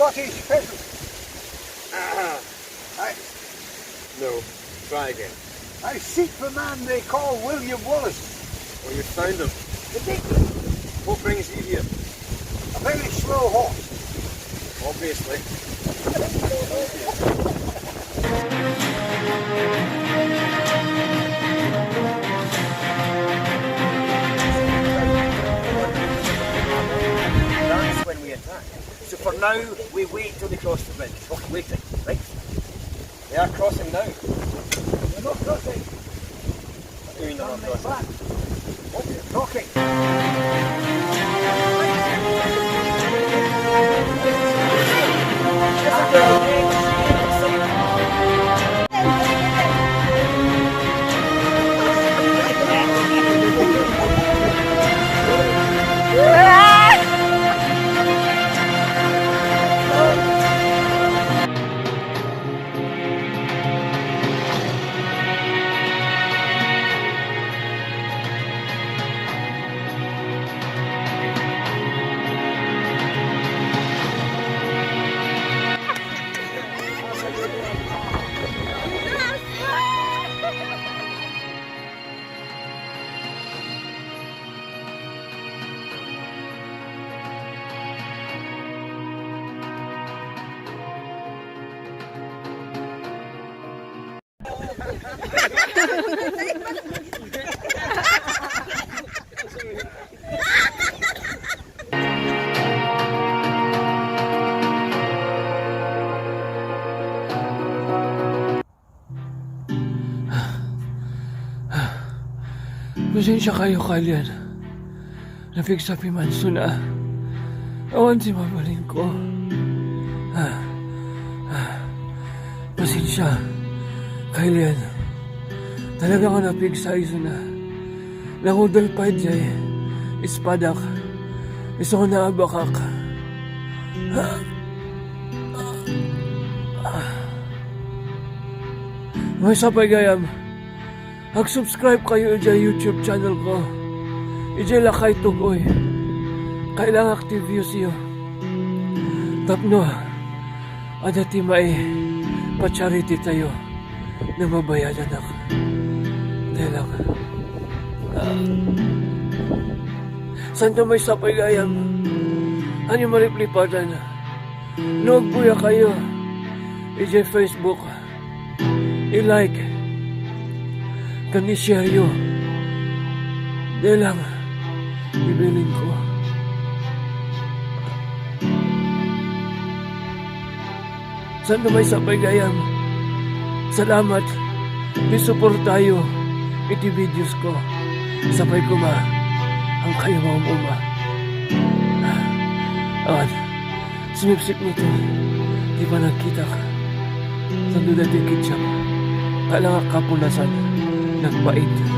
Scottish peasant. No, try again. I seek the man they call William Wallace. Well, you found him. The dick, What brings you here? a very slow horse. Obviously. That's when we attack. So for now, we wait till they cross the bridge. Okay, waiting, right? They are crossing now. They're not crossing. What do you mean they're not They're crossing? back. Oh, they're talking. Pasensya kayo, Kalian. Nafix sa pimanso na. Awan si mabalin ko. Pasensya, Kalian. Talaga ko nafix sa iso na. Nangudal pa dyan. Ispadak. Iso ko na abakak. May sapay gayam. Mag-subscribe kayo sa YouTube channel ko. Ijay lakay tugoy. Kailang active views yun. Tapno, adati may pa-charity tayo na mabayadan ako. Dahil lang. Saan may sapay gayam? Ano mariplipadan? Nogbuya kayo. Ijay Facebook. I-like. Kani share yun. Dahil lang, bibilin ko. Saan may sabay gayam? Salamat. Isupport tayo. Iti videos ko. Sabay ko ma. Ang kayo maumuma. Awan. Sumipsip nito. Di ba nagkita ka? Saan doon natin kitsa? Kailangan kapulasan. Nagpait.